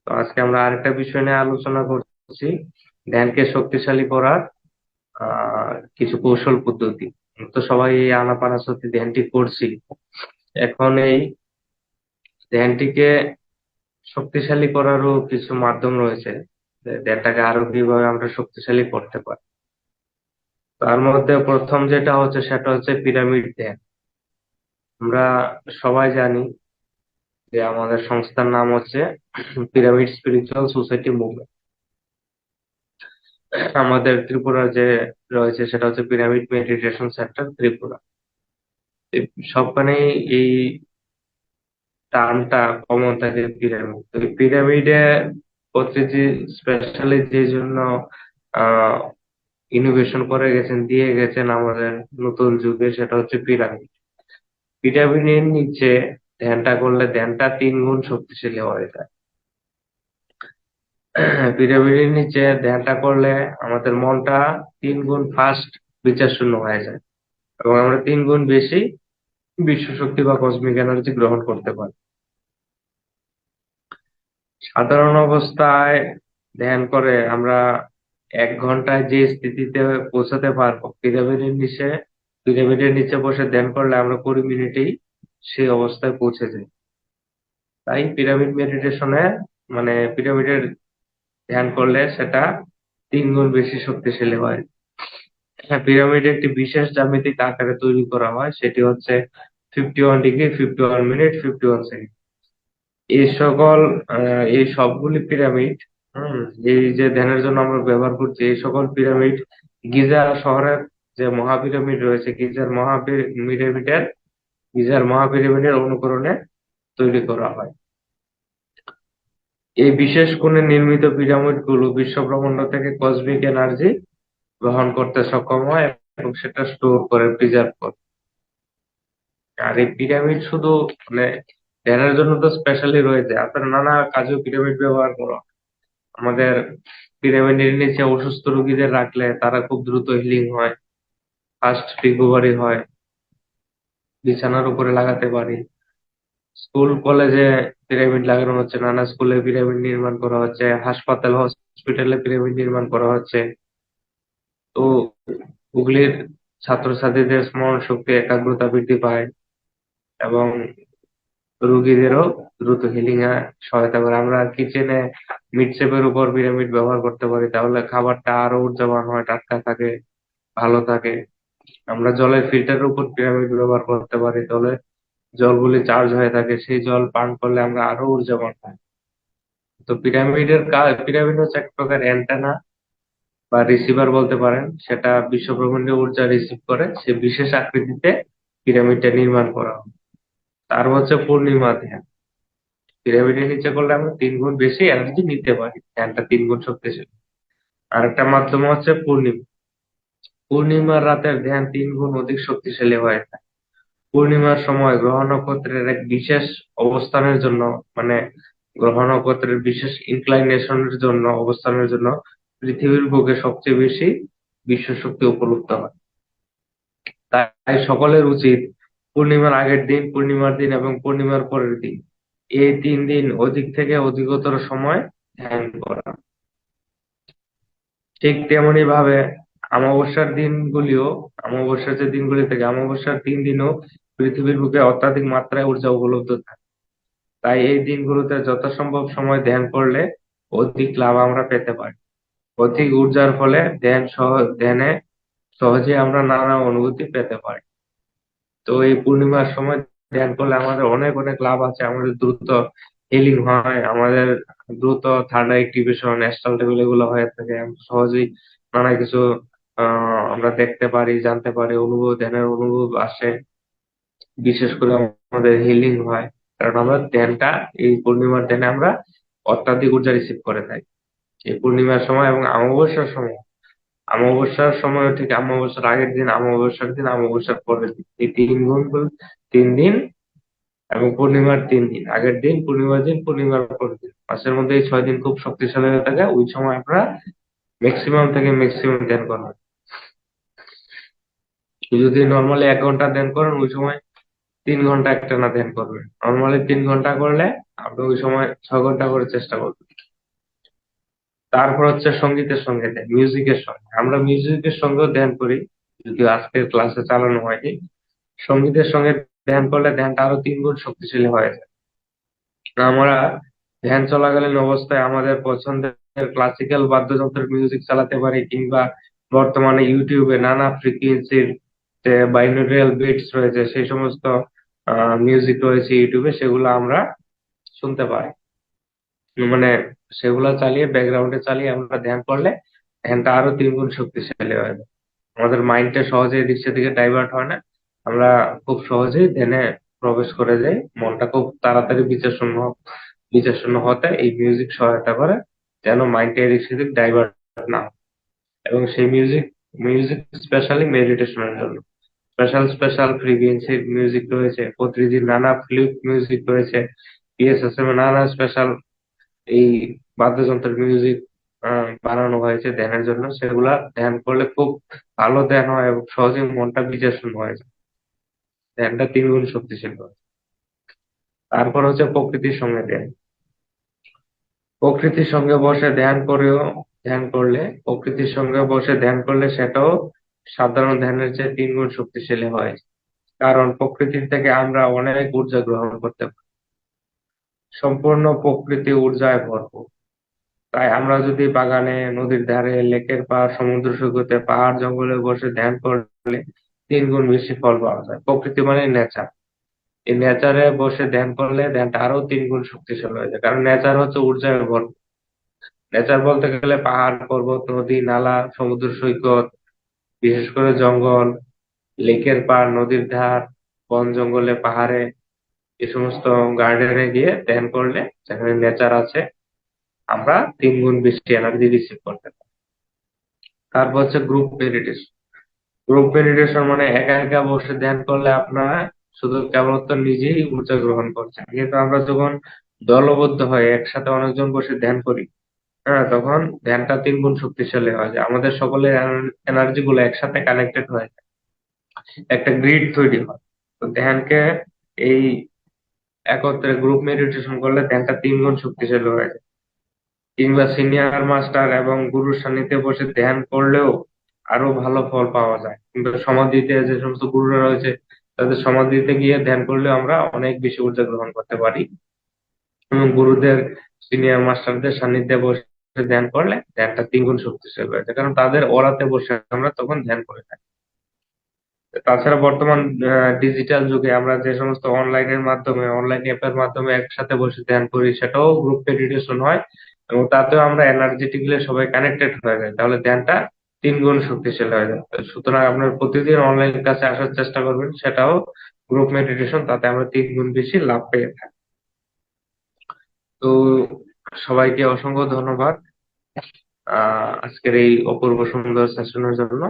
তো আজকে আমরা আরেকটা বিষয় নিয়ে আলোচনা করছি, ধ্যানকে শক্তিশালী করার কিছু কৌশল পদ্ধতি। তো সবাই এই আনাপানাসতি ধ্যানটি করছি। এখন এই ধ্যানটিকে শক্তিশালী করারও কিছু মাধ্যম রয়েছে, যে ধ্যানটাকে আরো কিভাবে আমরা শক্তিশালী করতে পারি। তার মধ্যে প্রথম যেটা হচ্ছে সেটা হচ্ছে পিরামিড ধ্যান। আমরা সবাই জানি যে আমাদের সংস্থার নাম হচ্ছে পিরামিড স্পিরিচুয়াল সোসাইটি মুভমেন্ট। আমাদের ত্রিপুরা যে রয়েছে সেটা হচ্ছে পিরামিড মেডিটেশন সেন্টার ত্রিপুরা। সবখানেই এই টার্মটা কমন থাকে, পিরামিড। তো এই পিরামিডে পত্রিজি স্পেশালি যে জন্য আহ ইনোভেশন করে গেছেন, দিয়ে গেছেন আমাদের নতুন যুগে, সেটা হচ্ছে পিরামিড। পিরামিডের নিচে ধ্যানটা করলে ধ্যানটা 3 গুণ শক্তিশালী হয়ে যায়। পিরামিডের নিচে ধ্যানটা করলে আমাদের মনটা 3 গুণ ফাস্ট বিচার শূন্য হয়ে যায়, এবং আমরা 3 গুণ বেশি বিশ্ব শক্তি বা কসমিক এনার্জি গ্রহণ করতে পারি। সাধারণ অবস্থায় ধ্যান করে আমরা 1 ঘন্টায় যে স্থিতিতে পৌঁছাতে পারবো, পিরামিডের নিচে বসে ধ্যান করলে আমরা 20 মিনিটেই সেই অবস্থায় পৌঁছে যাই। তাই পিরামিড মেডিটেশনে, মানে পিরামিডের ধ্যান করলে সেটা 3 গুণ বেশি শক্তিশালী হয়। হ্যাঁ, পিরামিড একটি বিশেষ জ্যামিতিক আকারে তৈরি করা হয়, সেটি হচ্ছে 51 ডিগ্রি, 51 মিনিট, 51 সেকেন্ড। এই সবগুলি পিরামিড, হম এই যে ধ্যানের জন্য আমরা ব্যবহার করছি, এই সকল পিরামিড গিজা শহরের যে মহাপিরামিড রয়েছে, গিজার মহাপিরামিডের অনুকরণে তৈরি করা হয়। এই বিশেষ কোণে নির্মিত পিরামিড গুলো বিশ্ব ব্রহ্মাণ্ড থেকে কসমিক এনার্জি গ্রহণ করতে সক্ষম হয় এবং সেটা স্টোর করে, প্রিজার্ভ করে। আর এই পিরামিড শুধু মানে ধ্যানের জন্য তো স্পেশালি রয়েছে, আপনার নানা কাজেও পিরামিড ব্যবহার করা হয়। আমাদের পিরামিডের নিচে অসুস্থ রোগীদের রাখলে তারা খুব দ্রুত হিলিং হয়, ফাস্ট রিকভারি হয়। বিছানার উপরে লাগাতে পারি। স্কুল কলেজে পিরামিড লাগানো হচ্ছে, নানা স্কুলে পিরামিড নির্মাণ করা হচ্ছে, হাসপাতাল হসপিটালে পিরামিড নির্মাণ করা হচ্ছে। তো ওগুলির ছাত্রছাত্রীদের স্মরণ শক্তি, একাগ্রতা বৃদ্ধি পায়, এবং রোগীদেরও দ্রুত হিলিং এ সহায়তা করে। আমরা কিচেনে মিটসেপের উপর পিরামিড ব্যবহার করতে পারি, তাহলে খাবারটা আরো ঊর্জাবান হয়, টাটকা থাকে, ভালো থাকে। আমরা জলের ফিল্টারের উপর পিরামিড ব্যবহার করতে পারি, তাহলে জলগুলি চার্জ হয়ে থাকে, সেই জল পান করলে আমরা আরো ঊর্জাবান পাই। তো পিরামিডের কাজ, পিরামিড হচ্ছে এক প্রকার অ্যান্টেনা বা রিসিভার বলতে পারেন। সেটা বিশ্ব ব্রহ্মাণ্ডের ঊর্জা রিসিভ করে, সে বিশেষ আকৃতিতে পিরামিডটা নির্মাণ করা হয়। তার হচ্ছে পূর্ণিমা ধ্যান। পিরামিডের নিচে করলে আমরা 3 গুণ বেশি এনার্জি নিতে পারি, ধ্যানটা 3 গুণ শক্তিশালী। আর একটা মাধ্যম হচ্ছে পূর্ণিমা। পূর্ণিমার রাতের ধ্যান 3 গুণ অধিক শক্তিশালী হয়ে থাকে। পূর্ণিমার সময় গ্রহ নক্ষত্রের এক বিশেষ অবস্থানের জন্য, মানে গ্রহ নক্ষত্রের বিশেষ ইনক্লাইনেশনের জন্য, অবস্থানের জন্য পৃথিবীর বুকে সবচেয়ে বেশি বিশ্ব শক্তি উপলব্ধ হয়। তাই সকলের উচিত পূর্ণিমার আগের দিন, পূর্ণিমার দিন এবং পূর্ণিমার পরের দিন, এই 3 দিন অধিক থেকে অধিকতর সময় ধ্যান করা। ঠিক তেমনি ভাবে অমাবস্যার যে দিনগুলি থেকে, অমাবস্যার 3 দিনও পৃথিবীর বুকে অত্যাধিক মাত্রায় ঊর্জা উপলব্ধ থাকে। তাই এই দিনগুলোতে যথাসম্ভব সময় ধ্যান করলে অধিক লাভ আমরা পেতে পারি। অধিক ঊর্জার ফলে ধ্যানে সহজে আমরা নানা অনুভূতি পেতে পারি। তো এই পূর্ণিমার সময় ধ্যান করলে আমাদের অনেক অনেক লাভ আছে। আমাদের দ্রুত হিলিং হয়, আমাদের দ্রুত থার্ড অ্যাক্টিভেশন, অ্যাস্ট্রাল লেভেল এগুলো হয়ে থাকে। আমরা সহজেই নানা কিছু আমরা দেখতে পারি, জানতে পারি, ধ্যানের অনুভব আসে। বিশেষ করে আমাদের হিলিং হয়, কারণ আমরা ধ্যানটা, এই পূর্ণিমার ধ্যানে আমরা অত্যাধিক ঊর্জা রিসিভ করে থাকি। এই পূর্ণিমার সময় এবং অমাবস্যার সময় ঠিক অমাবস্যার আগের দিন, অমাবস্যার দিন, অমাবস্যার পরের দিন, এই 3 গুণ, 3 দিন, এবং পূর্ণিমার 3 দিন, আগের দিন, পূর্ণিমার দিন, পূর্ণিমার পরের দিন, মাসের মধ্যে এই 6 দিন খুব শক্তিশালী হয়ে থাকে। ওই সময় আমরা ম্যাক্সিমাম থেকে ম্যাক্সিমাম ধ্যান করবেন। যদি নর্মালি 1 ঘন্টা ধ্যান করেন, ওই সময় 3 ঘন্টা একটানা ধ্যান করবেন। নর্মালি 3 ঘন্টা করলে আপনি ওই সময় 6 ঘন্টা করে চেষ্টা করবেন। তারপর হচ্ছে সঙ্গীতের সঙ্গে ধ্যান, মিউজিকের সঙ্গে। আমরা মিউজিকের সঙ্গেও ধ্যান করি, যদিও আজকের ক্লাসে চালানো হয়নি। সঙ্গীতের সঙ্গে ধ্যান করলে ধ্যানটা আরো 3 গুণ শক্তিশালী হয়ে যায়। আমরা ধ্যান চলাকালীন অবস্থায় আমাদের পছন্দের ক্লাসিক্যাল বাদ্যযন্ত্রের মিউজিক চালাতে পারি, কিংবা বর্তমানে ইউটিউবে নানা ফ্রিকুয়েন্সির যে বাইনোরিয়াল বিটস রয়েছে, সেই সমস্ত মিউজিক রয়েছে ইউটিউবে, সেগুলো আমরা শুনতে পারি। মানে সেগুলো চালিয়ে, ব্যাকগ্রাউন্ডে চালিয়ে আমরা ধ্যান করলে ধ্যানটা আরো 3 গুণ শক্তিশালী হয়। আমাদের মাইন্ডটা সহজে এদিক সেদিকে ডাইভার্ট হয় না, আমরা খুব সহজেই ধ্যানে প্রবেশ করে যাই। মনটা খুব তাড়াতাড়ি বিচার শূন্য হতে এই মিউজিক সহায়তা করে, যেন মাইন্ডটা এদিক সেদিক ডাইভার্ট না হয়। এবং সেই মিউজিক মিউজিক স্পেশালি মেডিটেশনের জন্য স্পেশাল স্পেশাল ফ্রিকোয়েন্সির মিউজিক রয়েছে, পত্রিজির নানা ফ্লুট মিউজিক রয়েছে, পিএসএসএম এর নানা স্পেশাল এই বাদ্যযন্ত্রের মিউজিক বানানো হয়েছে ধ্যানের জন্য। সেগুলা ধ্যান করলে খুব ভালো ধ্যান হয় এবং সহজে মনটা বিচার শূন্য হয়ে যায়, ধ্যানটা 3 গুণ শক্তিশালী হয়। তারপর হচ্ছে প্রকৃতির সঙ্গে ধ্যান। প্রকৃতির সঙ্গে বসে ধ্যান করলে, প্রকৃতির সঙ্গে বসে ধ্যান করলে সেটাও সাধারণ ধ্যানের চেয়ে 3 গুণ শক্তিশালী হয়। কারণ প্রকৃতির থেকে আমরা অনেক ঊর্জা গ্রহণ করতে পারি। সম্পূর্ণ প্রকৃতি ঊর্জায় ভরপুর। তাই আমরা যদি বাগানে, নদীর ধারে, লেকের পাড়, সমুদ্র সৈকতে, পাহাড় জঙ্গলে বসে ধ্যান করলে 3 গুণ বেশি ফল পাওয়া যায়। প্রকৃতি মানে নেচার। এই নেচারে বসে ধ্যান করলে ধ্যানটা আরো 3 গুণ শক্তিশালী হয়ে যায়, কারণ নেচার হচ্ছে ঊর্জায় ভরপুর। নেচার বলতে গেলে পাহাড়, পর্বত, নদী, নালা, সমুদ্র সৈকত, বিশেষ করে জঙ্গল, লেকের পাড়, নদীর ধার, বন জঙ্গলে, পাহাড়ে, এই সমস্ত গার্ডেনে গিয়ে ধ্যান করলে, যেখানে নেচার আছে, আমরা 3 গুণ বেশি এনার্জি রিসিভ করতে পারি। তারপর হচ্ছে গ্রুপ মেডিটেশন। গ্রুপ মেডিটেশন মানে একা একা বসে ধ্যান করলে আপনারা শুধু কেবলমাত্র নিজেই ঊর্জা গ্রহণ করছেন, কিন্তু আমরা যখন দলবদ্ধ হয়ে একসাথে অনেকজন বসে ধ্যান করি, হ্যাঁ, তখন ধ্যানটা 3 গুণ শক্তিশালী হয় যায়। আমাদের সকলের এনার্জি গুলো একসাথে কানেক্টেড হয়ে যায়, একটা গ্রিড তৈরি হয়। তো ধ্যানকে এই একত্রে গ্রুপ মেডিটেশন করলে ধ্যানটা 3 গুণ শক্তিশালী হয়ে যায়। কিংবা সিনিয়র মাস্টার এবং গুরুর সান্নিধ্যে বসে ধ্যান করলেও আরো ভালো ফল পাওয়া যায়। কিন্তু সমাধিতে যে সমস্ত গুরুরা রয়েছে, তাদের সমাধিতে গিয়ে ধ্যান করলেও আমরা অনেক বেশি ঊর্জা গ্রহণ করতে পারি। এবং গুরুদের, সিনিয়র মাস্টারদের সান্নিধ্যে বসে ধ্যান করলে ধ্যানটা 3 গুণ শক্তিশালী হয়ে যায়, কারণ তাদের ওরাতে বসে আমরা তখন ধ্যান করে থাকি। তাছাড়া বর্তমান ডিজিটাল যুগে আমরা যে সমস্ত অনলাইনের মাধ্যমে, অনলাইন অ্যাপের মাধ্যমে একসাথে বসে ধ্যান করি, সেটাও গ্রুপ মেডিটেশন হয়, এবং তাতেও আমরা এনার্জেটিক্যালি সবাই কানেক্টেড হয়ে যায়। তাহলে ধ্যানটা 3 গুণ শক্তিশালী হয়ে যায়। তো সুতরাং আপনার প্রতিদিন অনলাইন ক্লাসে আসার চেষ্টা করবেন, সেটাও গ্রুপ মেডিটেশন, তাতে আমরা 3 গুণ বেশি লাভ পেয়ে থাকি। তো সবাইকে অসংখ্য ধন্যবাদ আজকের এই অপূর্ব সুন্দর সেশনের জন্য।